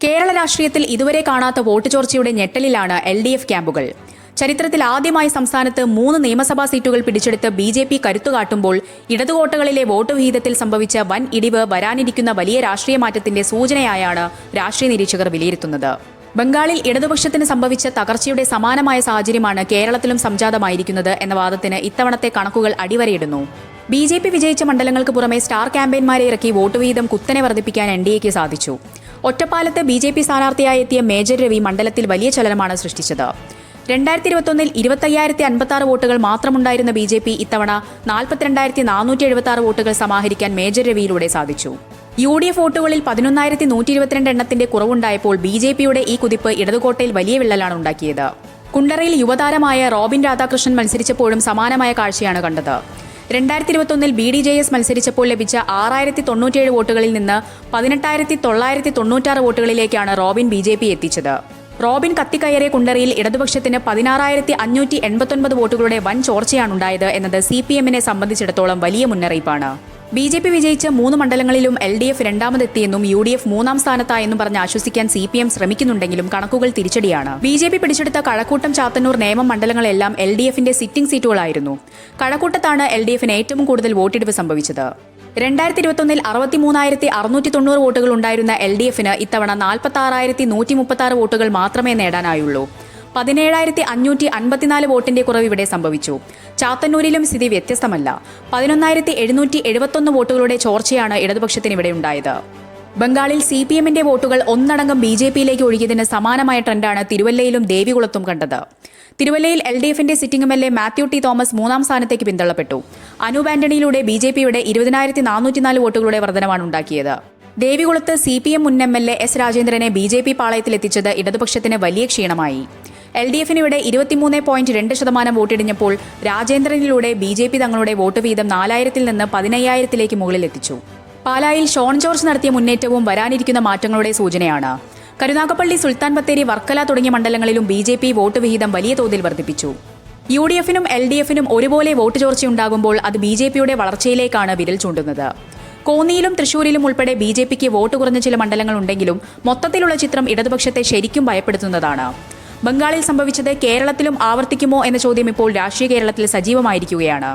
കേരള രാഷ്ട്രീയത്തിൽ ഇതുവരെ കാണാത്ത വോട്ട് ചോർച്ചയുടെ ഞെട്ടലിലാണ് LDF ക്യാമ്പുകൾ. ചരിത്രത്തിൽ ആദ്യമായി സംസ്ഥാനത്ത് 3 നിയമസഭാ സീറ്റുകൾ പിടിച്ചെടുത്ത് BJP കരുത്തുകാട്ടുമ്പോൾ ഇടതുകോട്ടകളിലെ വോട്ട് വിഹിതത്തിൽ സംഭവിച്ച വൻ ഇടിവ് വരാനിരിക്കുന്ന വലിയ രാഷ്ട്രീയ മാറ്റത്തിന്റെ സൂചനയായാണ് രാഷ്ട്രീയ നിരീക്ഷകർ വിലയിരുത്തുന്നത്. ബംഗാളിൽ ഇടതുപക്ഷത്തിന് സംഭവിച്ച തകർച്ചയുടെ സമാനമായ സാഹചര്യമാണ് കേരളത്തിലും സംജാതമായിരിക്കുന്നത് എന്ന വാദത്തിന് ഇത്തവണത്തെ കണക്കുകൾ അടിവരയിടുന്നു. BJP വിജയിച്ച മണ്ഡലങ്ങൾക്ക് പുറമെ സ്റ്റാർ ക്യാമ്പയിന്മാരെ ഇറക്കി വോട്ട് വിഹിതം കുത്തനെ വർദ്ധിപ്പിക്കാൻ NDAക്ക് സാധിച്ചു. ഒറ്റപ്പാലത്ത് BJP സ്ഥാനാർത്ഥിയായി എത്തിയ മേജർ രവി മണ്ഡലത്തിൽ വലിയ ചലനമാണ് സൃഷ്ടിച്ചത്. 2021 25,056 വോട്ടുകൾ മാത്രമുണ്ടായിരുന്ന BJP ഇത്തവണ 42,476 വോട്ടുകൾ സമാഹരിക്കാൻ മേജർ രവിയിലൂടെ സാധിച്ചു. UDF വോട്ടുകളിൽ 11,122 എണ്ണത്തിന്റെ കുറവുണ്ടായപ്പോൾ BJPയുടെ ഈ കുതിപ്പ് ഇടതുകോട്ടയിൽ വലിയ വിള്ളലാണ് ഉണ്ടാക്കിയത്. കുണ്ടറയിൽ യുവതാരമായ റോബിൻ രാധാകൃഷ്ണൻ മത്സരിച്ചപ്പോഴും സമാനമായ കാഴ്ചയാണ് കണ്ടത്. 2021 BDJS മത്സരിച്ചപ്പോൾ ലഭിച്ച 6,097 വോട്ടുകളിൽ നിന്ന് 18,996 വോട്ടുകളിലേക്കാണ് റോബിൻ BJP എത്തിച്ചത്. റോബിൻ കത്തിക്കയറിയ കുണ്ടറയിൽ ഇടതുപക്ഷത്തിന് 16,589 വോട്ടുകളുടെ വൻ ചോർച്ചയാണുണ്ടായത് എന്നത് CPMനെ സംബന്ധിച്ചിടത്തോളം വലിയ മുന്നറിയിപ്പാണ്. BJP വിജയിച്ച 3 മണ്ഡലങ്ങളിലും LDF രണ്ടാമതെത്തിയെന്നും UDF 3ാം സ്ഥാനത്തായെന്നും പറഞ്ഞ് ആശ്വസിക്കാൻ CPM ശ്രമിക്കുന്നുണ്ടെങ്കിലും കണക്കുകൾ തിരിച്ചടിയാണ്. BJP പിടിച്ചെടുത്ത കഴക്കൂട്ടം, ചാത്തന്നൂർ, നേമം മണ്ഡലങ്ങളെല്ലാം LDFന്റെ സിറ്റിംഗ് സീറ്റുകളായിരുന്നു. കഴക്കൂട്ടത്താണ് LDFന് ഏറ്റവും കൂടുതൽ വോട്ടിടിവ് സംഭവിച്ചത്. 2021 63,690 വോട്ടുകൾ ഉണ്ടായിരുന്ന LDFന് ഇത്തവണ 46,136 വോട്ടുകൾ മാത്രമേ നേടാനായുള്ളൂ. 17,554 വോട്ടിന്റെ കുറവ് ഇവിടെ സംഭവിച്ചു. ചാത്തന്നൂരിലും സ്ഥിതി വ്യത്യസ്തമല്ല. 11,771 വോട്ടുകളുടെ ചോർച്ചയാണ് ഇടതുപക്ഷത്തിന് ഇവിടെ ഉണ്ടായത്. ബംഗാളിൽ CPMന്റെ വോട്ടുകൾ ഒന്നടങ്കം BJPയിലേക്ക് ഒഴുകിയതിന് സമാനമായ ട്രെൻഡാണ് തിരുവല്ലയിലും ദേവികുളത്തും കണ്ടത്. തിരുവല്ലയിൽ LDFന്റെ സിറ്റിംഗ് MLA മാത്യു ടി തോമസ് 3ാം സ്ഥാനത്തേക്ക് പിന്തള്ളപ്പെട്ടു. അനൂപ് ആന്റണിയിലൂടെ BJPയുടെ 20,404 വോട്ടുകളുടെ വർധനവാണ് ഉണ്ടാക്കിയത്. ദേവികുളത്ത് CPM മുൻ MLA S രാജേന്ദ്രനെ BJP പാളയത്തിലെത്തിച്ചത് ഇടതുപക്ഷത്തിന് വലിയ ക്ഷീണമായി. LDFന് ഇവിടെ 23.2% വോട്ടിടിഞ്ഞപ്പോൾ രാജേന്ദ്രനിലൂടെ BJP തങ്ങളുടെ വോട്ട് വീതം 4,000-ൽ നിന്ന് 15,000-ലേക്ക് മുകളിലെത്തിച്ചു. പാലായിൽ ഷോൺ ജോർജ് നടത്തിയ മുന്നേറ്റവും വരാനിരിക്കുന്ന മാറ്റങ്ങളുടെ സൂചനയാണ്. കരുനാഗപ്പള്ളി, സുൽത്താൻ ബത്തേരി, വർക്കല തുടങ്ങിയ മണ്ഡലങ്ങളിലും BJP വോട്ട് വിഹിതം വലിയ തോതിൽ വർദ്ധിപ്പിച്ചു. UDFനും LDFനും ഒരുപോലെ വോട്ട് ചോർച്ചയുണ്ടാകുമ്പോൾ അത് BJPയുടെ വളർച്ചയിലേക്കാണ് വിരൽ ചൂണ്ടുന്നത്. കോന്നിയിലും തൃശൂരിലും ഉൾപ്പെടെ BJPക്ക് വോട്ട് കുറഞ്ഞ ചില മണ്ഡലങ്ങളുണ്ടെങ്കിലും മൊത്തത്തിലുള്ള ചിത്രം ഇടതുപക്ഷത്തെ ശരിക്കും ഭയപ്പെടുത്തുന്നതാണ്. ബംഗാളിൽ സംഭവിച്ചത് കേരളത്തിലും ആവർത്തിക്കുമോ എന്ന ചോദ്യം ഇപ്പോൾ രാഷ്ട്രീയ കേരളത്തിൽ സജീവമായിരിക്കുകയാണ്.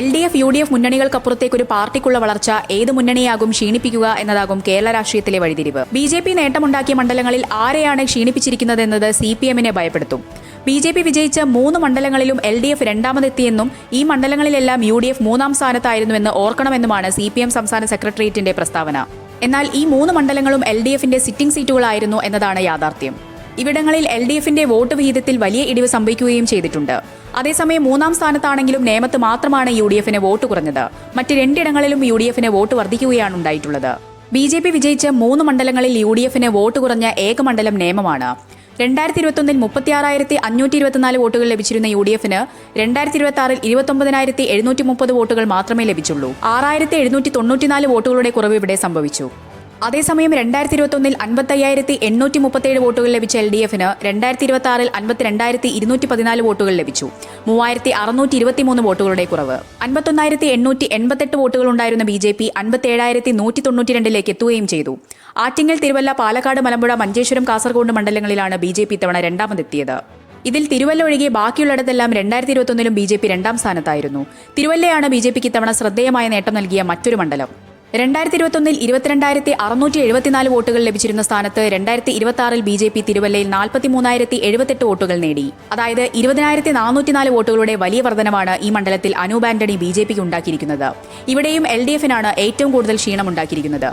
LDF UDF മുന്നണികൾക്കപ്പുറത്തേക്കൊരു പാർട്ടിക്കുള്ള വളർച്ച ഏത് മുന്നണിയാകും ക്ഷീണിപ്പിക്കുക എന്നതാകും കേരള രാഷ്ട്രീയത്തിലെ വഴിതിരിവ്. BJP നേട്ടമുണ്ടാക്കിയ മണ്ഡലങ്ങളിൽ ആരെയാണ് ക്ഷീണിപ്പിച്ചിരിക്കുന്നതെന്നത് CPMനെ ഭയപ്പെടുത്തും. BJP വിജയിച്ച 3 മണ്ഡലങ്ങളിലും LDF രണ്ടാമതെത്തിയെന്നും ഈ മണ്ഡലങ്ങളിലെല്ലാം UDF 3ാം സ്ഥാനത്തായിരുന്നുവെന്ന് ഓർക്കണമെന്നുമാണ് CPM സംസ്ഥാന സെക്രട്ടേറിയറ്റിന്റെ പ്രസ്താവന. എന്നാൽ ഈ 3 മണ്ഡലങ്ങളും LDFന്റെ സിറ്റിംഗ് സീറ്റുകളായിരുന്നു എന്നതാണ് യാഥാർത്ഥ്യം. ഇവിടങ്ങളിൽ LDFന്റെ വോട്ട് വിഹിതത്തിൽ വലിയ ഇടിവ് സംഭവിക്കുകയും ചെയ്തിട്ടുണ്ട്. അതേസമയം 3ാം സ്ഥാനത്താണെങ്കിലും നേമത്ത് മാത്രമാണ് UDFന് വോട്ട് കുറഞ്ഞത്. മറ്റ് 2 ഇടങ്ങളിലും UDFന് വോട്ട് വർദ്ധിക്കുകയാണ് ഉണ്ടായിട്ടുള്ളത്. BJP വിജയിച്ച 3 മണ്ഡലങ്ങളിൽ UDFന് വോട്ട് കുറഞ്ഞ ഏക മണ്ഡലം നേമമാണ്. 2021 36,524 വോട്ടുകൾ ലഭിച്ചിരുന്ന UDFന് 2026 29,730 വോട്ടുകൾ മാത്രമേ ലഭിച്ചുള്ളൂ. 6,794 വോട്ടുകളുടെ കുറവ് ഇവിടെ സംഭവിച്ചു. അതേസമയം 2021 55,837 വോട്ടുകൾ ലഭിച്ച LDFന് 2026 52,214 വോട്ടുകൾ ലഭിച്ചു. 3,623 വോട്ടുകളുടെ കുറവ്. 51,888 വോട്ടുകൾ ഉണ്ടായിരുന്ന BJP 57,192 എത്തുകയും ചെയ്തു. ആറ്റിങ്ങൽ, തിരുവല്ല, പാലക്കാട്, മലമ്പുഴ, മഞ്ചേശ്വരം, കാസർഗോഡ് മണ്ഡലങ്ങളിലാണ് BJP ഇത്തവണ രണ്ടാമതെത്തിയത്. ഇതിൽ തിരുവല്ല ഒഴികെ ബാക്കിയുള്ളിടത്തെല്ലാം 2021 BJP 2ാം സ്ഥാനത്തായിരുന്നു. തിരുവല്ലയാണ് BJPക്ക് ഇത്തവണ ശ്രദ്ധേയമായ നേട്ടം നൽകിയ മറ്റൊരു മണ്ഡലം. 2021 22,674 വോട്ടുകൾ ലഭിച്ചിരുന്ന സ്ഥാനത്ത് 2026 BJP തിരുവല്ലയിൽ 43,078 വോട്ടുകൾ നേടി. അതായത് 20,404 വോട്ടുകളുടെ വലിയ വർധനവാണ് ഈ മണ്ഡലത്തിൽ അനൂപ് ആന്റണി BJPക്ക് ഉണ്ടാക്കിയിരിക്കുന്നത്. ഇവിടെയും LDFനാണ് ഏറ്റവും കൂടുതൽ ക്ഷീണമുണ്ടാക്കിയിരിക്കുന്നത്.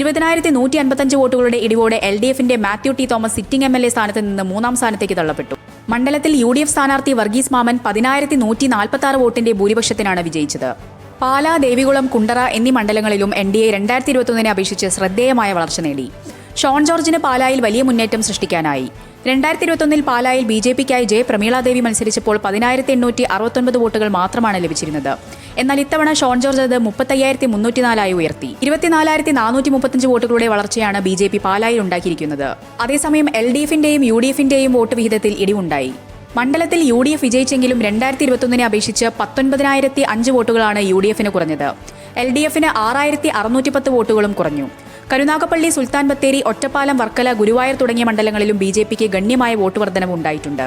20,155 വോട്ടുകളുടെ ഇടിവോടെ LDFന്റെ മാത്യു ടി തോമസ് സിറ്റിംഗ് MLA സ്ഥാനത്ത് നിന്ന് 3ാം സ്ഥാനത്തേക്ക് തള്ളപ്പെട്ടു. മണ്ഡലത്തിൽ UDF സ്ഥാനാർത്ഥി വർഗീസ് മാമൻ 10,146 വോട്ടിന്റെ ഭൂരിപക്ഷത്തിനാണ് വിജയിച്ചത്. പാലാ, ദേവികുളം, കുണ്ടറ എന്നീ മണ്ഡലങ്ങളിലും NDA 2021 അപേക്ഷിച്ച് ശ്രദ്ധേയമായ വളർച്ച നേടി. ഷോൺ ജോർജിന് പാലായിൽ വലിയ മുന്നേറ്റം സൃഷ്ടിക്കാനായി. 2021 പാലായിൽ BJPക്കായി പ്രമീളാദേവി മത്സരിച്ചപ്പോൾ 10,869 വോട്ടുകൾ മാത്രമാണ് ലഭിച്ചിരുന്നത്. എന്നാൽ ഇത്തവണ ഷോൺ ജോർജ് അത് 35,304 ഉയർത്തി. 24,435 വോട്ടുകളുടെ വളർച്ചയാണ് BJP പാലായിൽ ഉണ്ടാക്കിയിരിക്കുന്നത്. അതേസമയം LDFന്റെയും UDFന്റെയും വോട്ട് വിഹിതത്തിൽ ഇടിവുണ്ടായി. മണ്ഡലത്തിൽ UDF വിജയിച്ചെങ്കിലും 2021 അപേക്ഷിച്ച് 19,005 വോട്ടുകളാണ് UDFന് കുറഞ്ഞത്. LDFന് 6,610 വോട്ടുകളും കുറഞ്ഞു. കരുനാഗപ്പള്ളി, സുൽത്താൻ ബത്തേരി, ഒറ്റപ്പാലം, വർക്കല, ഗുരുവായൂർ തുടങ്ങിയ മണ്ഡലങ്ങളിലും BJPക്ക് ഗണ്യമായ വോട്ട് വർധനവ് ഉണ്ടായിട്ടുണ്ട്.